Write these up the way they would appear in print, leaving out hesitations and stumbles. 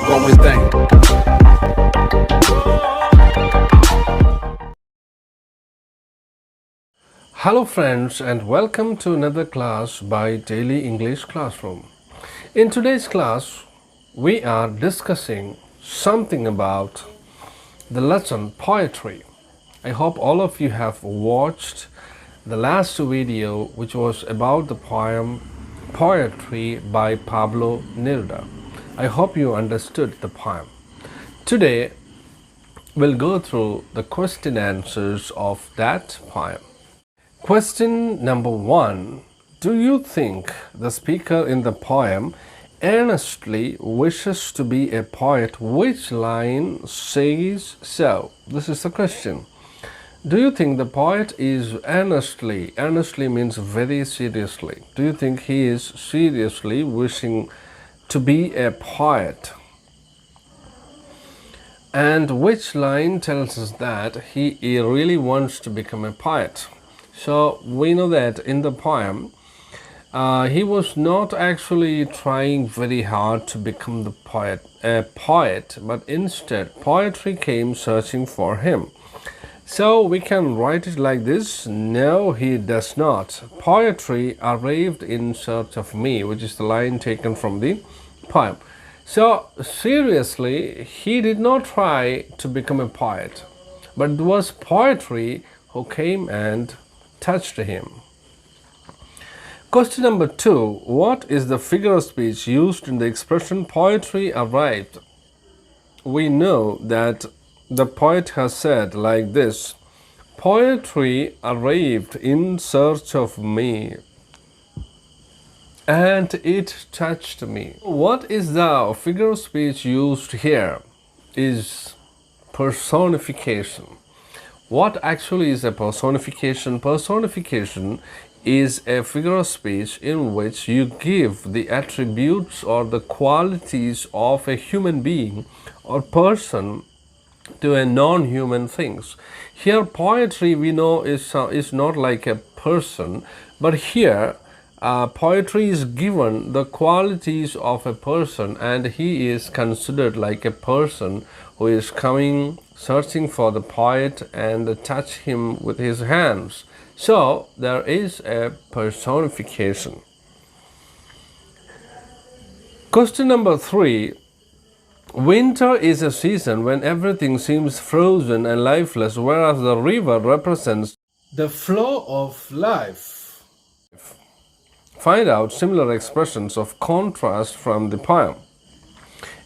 what we think. Hello friends, and welcome to another class by Daily English Classroom. In today's class, we are discussing something about the lesson poetry. I hope all of you have watched the last video, which was about the poem Poetry by Pablo Neruda. I hope you understood the poem. Today, we'll go through the question answers of that poem. Question number 1. Do you think the speaker in the poem earnestly wishes to be a poet? Which line says so? This is the question. Do you think the poet is earnestly means very seriously. Do you think he is seriously wishing to be a poet? And which line tells us that he really wants to become a poet? So we know that in the poem, he was not actually trying very hard to become a poet, but instead poetry came searching for him. So we can write it like this: no, he does not. Poetry arrived in search of me, which is the line taken from the poem. So seriously, he did not try to become a poet, but it was poetry who came and touched him. Question number 2. What is the figure of speech used in the expression poetry arrived? We know that the poet has said like this: poetry arrived in search of me, and it touched me. What is the figure of speech used here? Is personification. What actually is a personification? Personification is a figure of speech in which you give the attributes or the qualities of a human being or person to a non-human things. Here poetry we know is not like a person, but here poetry is given the qualities of a person, and he is considered like a person who is coming searching for the poet and touch him with his hands. So there is a personification. Question number 3. Winter is a season when everything seems frozen and lifeless, whereas the river represents the flow of life. Find out similar expressions of contrast from the poem.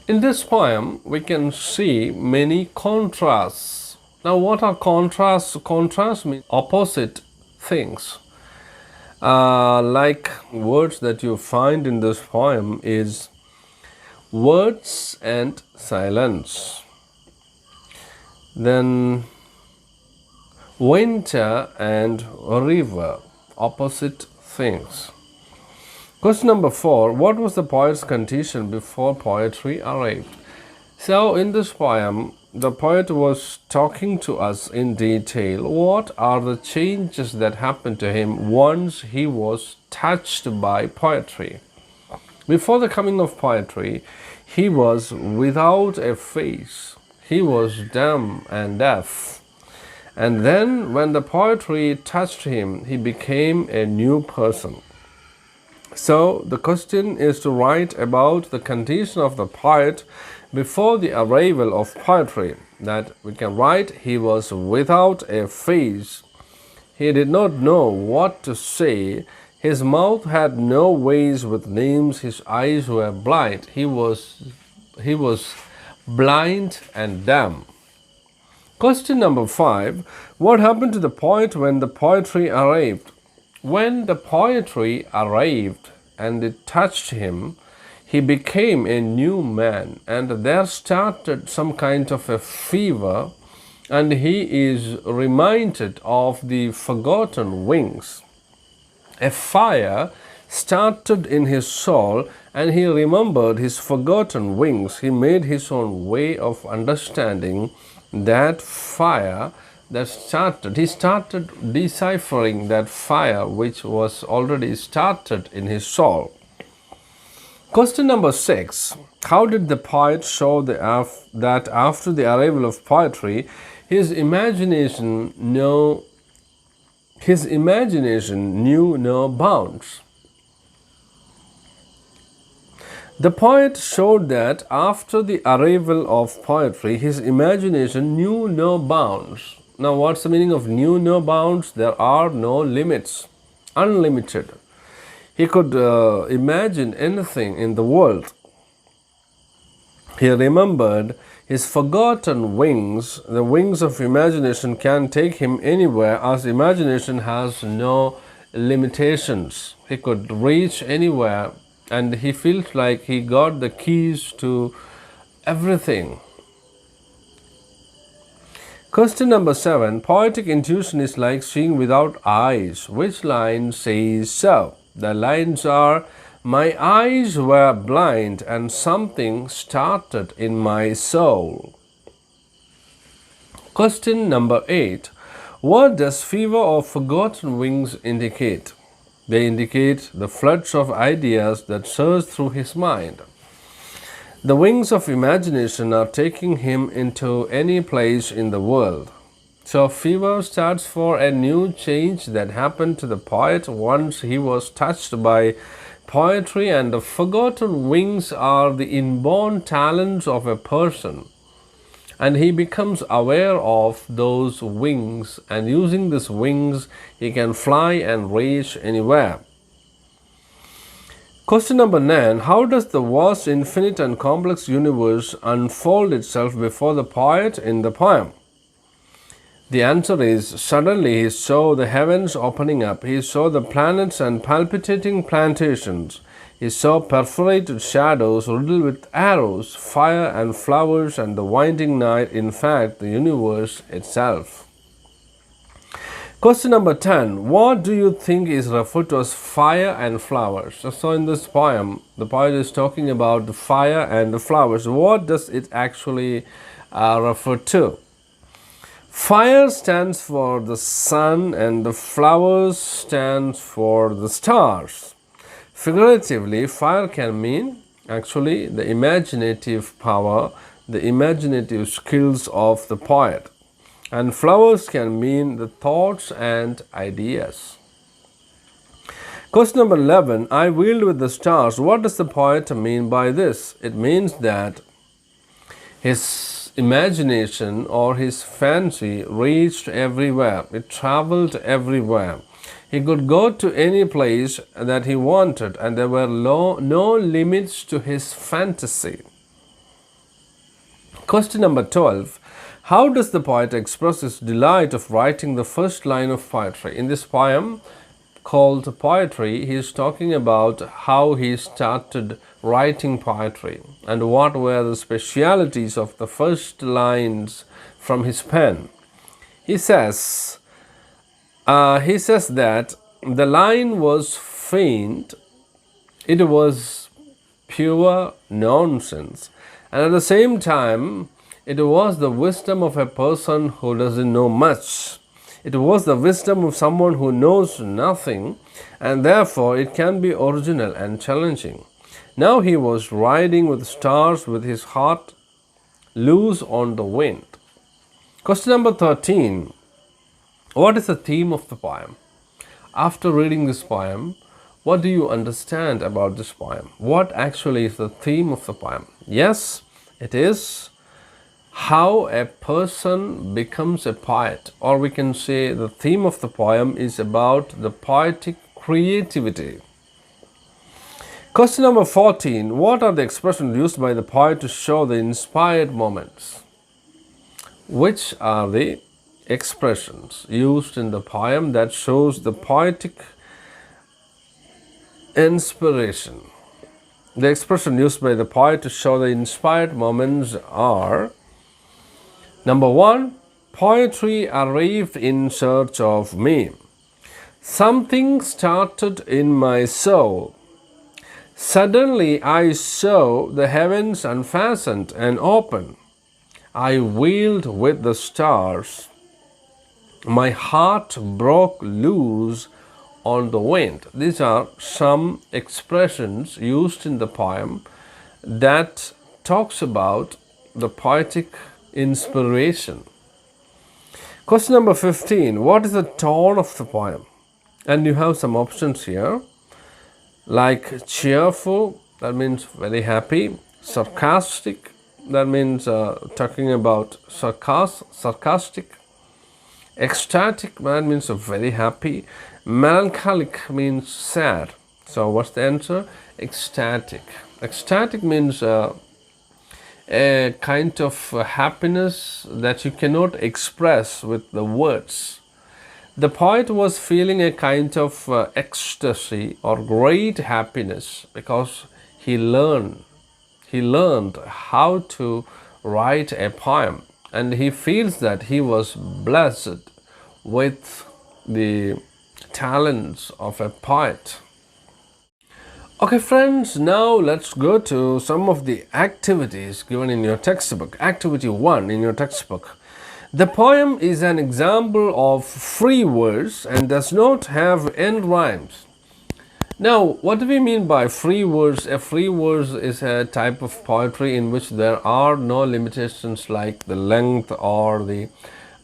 In this poem, we can see many contrasts. Now, what are contrasts? Contrasts mean opposite things. Like words that you find in this poem is words and silence. Then winter and river, opposite things. Question number 4. What was the poet's condition before poetry arrived? So in this poem, the poet was talking to us in detail. What are the changes that happened to him once he was touched by poetry? Before the coming of poetry, he was without a face. He was dumb and deaf. And then when the poetry touched him, he became a new person. So the question is to write about the condition of the poet before the arrival of poetry. That we can write: he was without a face. He did not know what to say. His mouth had no ways with names. His eyes were blind. He was blind and dumb. Question number 5. What happened to the poet when the poetry arrived? When the poetry arrived and it touched him, he became a new man, and there started some kind of a fever, and he is reminded of the forgotten wings. A fire started in his soul, and he remembered his forgotten wings. He made his own way of understanding that fire that started. He started deciphering that fire which was already started in his soul. Question number 6. How did the poet show that after the arrival of poetry, his imagination knew no bounds? The poet showed that after the arrival of poetry, his imagination knew no bounds. Now, what's the meaning of knew no bounds? There are no limits, unlimited. He could imagine anything in the world. He remembered his forgotten wings. The wings of imagination can take him anywhere, as imagination has no limitations. He could reach anywhere, and he felt like he got the keys to everything. Question number 7. Poetic intuition is like seeing without eyes. Which line says so? The lines are, my eyes were blind and something started in my soul. Question number 8. What does fever or forgotten wings indicate? They indicate the floods of ideas that surge through his mind. The wings of imagination are taking him into any place in the world. So fever starts for a new change that happened to the poet once he was touched by poetry, and the forgotten wings are the inborn talents of a person. And he becomes aware of those wings, and using these wings, he can fly and reach anywhere. Question number 9. How does the vast, infinite and complex universe unfold itself before the poet in the poem? The answer is, suddenly he saw the heavens opening up. He saw the planets and palpitating plantations. He saw perforated shadows riddled with arrows, fire and flowers and the winding night, in fact, the universe itself. Question number 10. What do you think is referred to as fire and flowers? So in this poem, the poet is talking about the fire and the flowers. What does it actually refer to? Fire stands for the sun and the flowers stands for the stars. Figuratively, fire can mean actually the imaginative power, the imaginative skills of the poet. And flowers can mean the thoughts and ideas. Question number 11. I wheeled with the stars. What does the poet mean by this? It means that his imagination or his fancy reached everywhere. It traveled everywhere. He could go to any place that he wanted, and there were no limits to his fantasy. Question number 12. How does the poet express his delight of writing the first line of poetry? In this poem called Poetry, he is talking about how he started writing poetry and what were the specialities of the first lines from his pen. He says that the line was faint, it was pure nonsense, and at the same time, it was the wisdom of a person who doesn't know much. It was the wisdom of someone who knows nothing, and therefore it can be original and challenging. Now he was riding with stars with his heart loose on the wind. Question number 13. What is the theme of the poem? After reading this poem, what do you understand about this poem? What actually is the theme of the poem? Yes, it is how a person becomes a poet, or we can say the theme of the poem is about the poetic creativity. Question number 14. What are the expressions used by the poet to show the inspired moments? Which are the expressions used in the poem that shows the poetic inspiration? The expression used by the poet to show the inspired moments are: number 1, poetry arrived in search of me. Something started in my soul. Suddenly I saw the heavens unfastened and open. I wheeled with the stars. My heart broke loose on the wind. These are some expressions used in the poem that talks about the poetic inspiration. Question number 15. What is the tone of the poem? And you have some options here, like cheerful, that means very happy; sarcastic, that means talking about sarcastic; ecstatic, that means very happy; melancholic means sad. So what's the answer? Ecstatic. Ecstatic means a kind of happiness that you cannot express with the words. The poet was feeling a kind of ecstasy or great happiness because he learned how to write a poem, and he feels that he was blessed with the talents of a poet. Okay friends, now let's go to some of the activities given in your textbook. Activity 1 in your textbook. The poem is an example of free verse and does not have end rhymes. Now, what do we mean by free verse? A free verse is a type of poetry in which there are no limitations like the length or the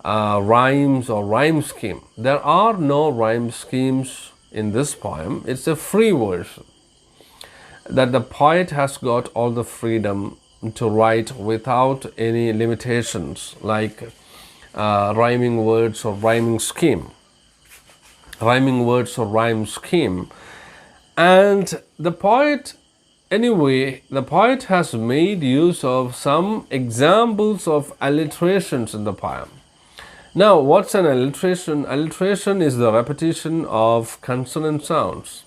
rhymes or rhyme scheme. There are no rhyme schemes in this poem. It's a free verse that the poet has got all the freedom to write without any limitations like rhyming words or rhyming scheme. Rhyming words or rhyme scheme. And the poet has made use of some examples of alliterations in the poem. Now, what's an alliteration? Alliteration is the repetition of consonant sounds,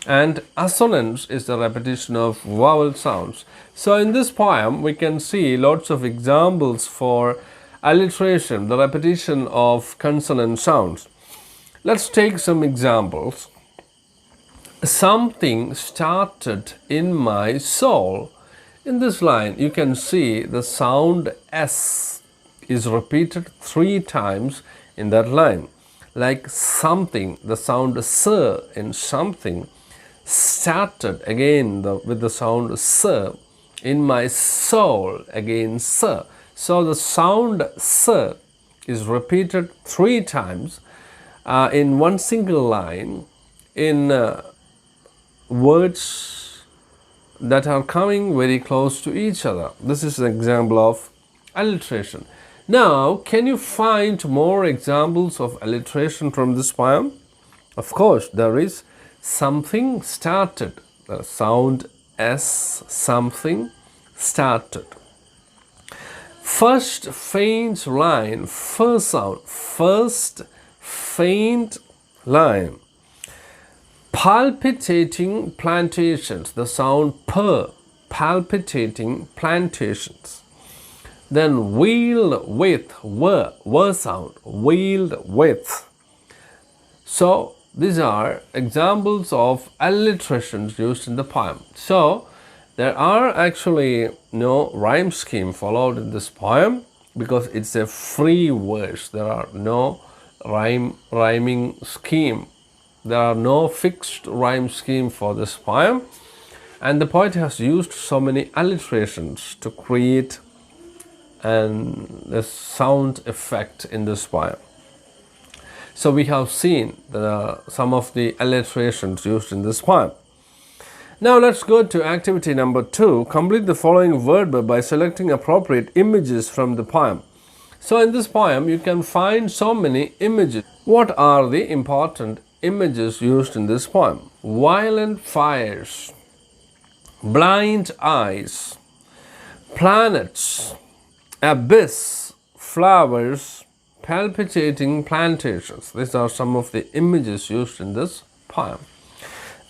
and assonance is the repetition of vowel sounds. So in this poem, we can see lots of examples for alliteration, the repetition of consonant sounds. Let's take some examples. Something started in my soul. In this line, you can see the sound S is repeated 3 times in that line. Like something, the sound S in something started again with the sound S. In my soul, again S. So the sound S is repeated 3 times in one single line in words that are coming very close to each other. This is an example of alliteration. Now, can you find more examples of alliteration from this poem? Of course, there is. Something started, the sound S, something started. First faint line, first sound, first faint line. Palpitating plantations, the sound P, palpitating plantations. Then wheeled with, W sound, wheeled with. So these are examples of alliterations used in the poem. So there are actually no rhyme scheme followed in this poem because it's a free verse. There are no rhyming scheme. There are no fixed rhyme scheme for this poem, and the poet has used so many alliterations to create a sound effect in this poem. So we have seen some of the alliterations used in this poem. Now let's go to activity number 2. Complete the following word by selecting appropriate images from the poem. So in this poem, you can find so many images. What are the important images used in this poem? Violent fires, blind eyes, planets, abyss, flowers, palpitating plantations. These are some of the images used in this poem.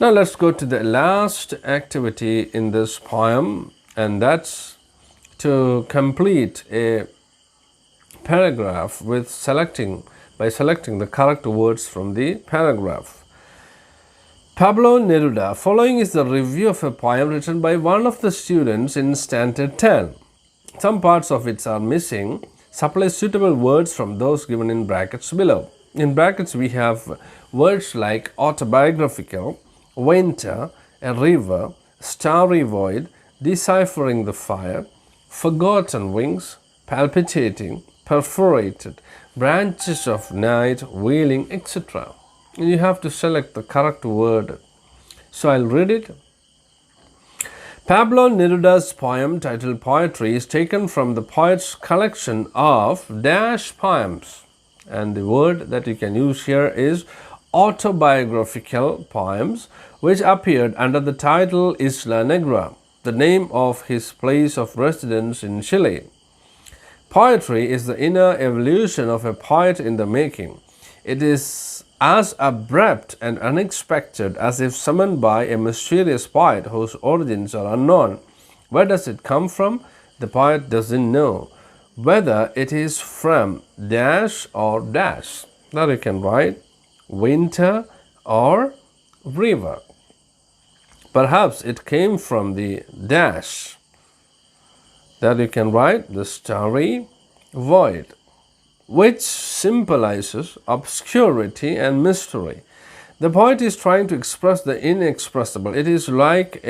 Now let's go to the last activity in this poem, and that's to complete a paragraph by selecting the correct words from the paragraph. Pablo Neruda. Following is the review of a poem written by one of the students in Standard 10. Some parts of it are missing. Supply suitable words from those given in brackets below. In brackets, we have words like autobiographical, winter, a river, starry void, deciphering the fire, forgotten wings, palpitating, perforated, branches of night, wailing, etc. And you have to select the correct word. So I'll read it. Pablo Neruda's poem titled Poetry is taken from the poet's collection of dash poems. And the word that you can use here is autobiographical poems, which appeared under the title Isla Negra, the name of his place of residence in Chile. Poetry is the inner evolution of a poet in the making. It is as abrupt and unexpected as if summoned by a mysterious poet whose origins are unknown. Where does it come from? The poet doesn't know. Whether it is from dash or dash. Now you can write winter or river. Perhaps it came from the dash. That you can write the starry void, which symbolizes obscurity and mystery. The poet is trying to express the inexpressible. It is like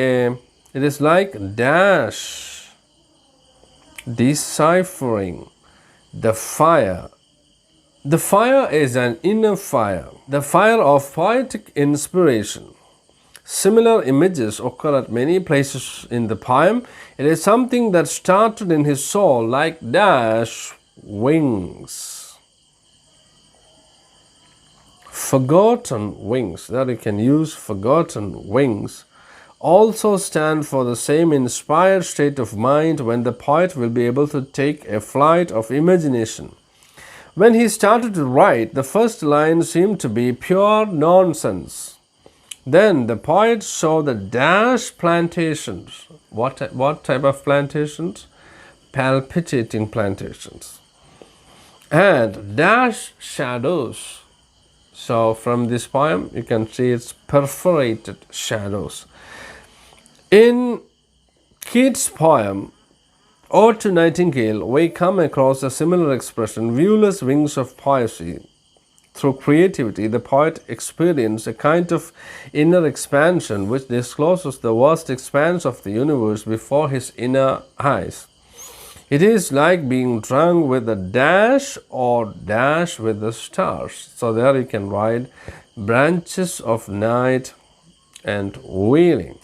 dash, deciphering the fire. The fire is an inner fire, the fire of poetic inspiration. Similar images occur at many places in the poem. It is something that started in his soul like dash wings. Forgotten wings, that you can use forgotten wings, also stand for the same inspired state of mind when the poet will be able to take a flight of imagination. When he started to write, the first line seemed to be pure nonsense. Then the poet saw the dash plantations. What type of plantations? Palpitating plantations. And dash shadows. So from this poem, you can see it's perforated shadows. In Keats' poem, Ode to Nightingale, we come across a similar expression, viewless wings of poesy. Through creativity, the poet experienced a kind of inner expansion which discloses the vast expanse of the universe before his inner eyes. It is like being drunk with a dash or dash with the stars. So there you can write branches of night and wailing.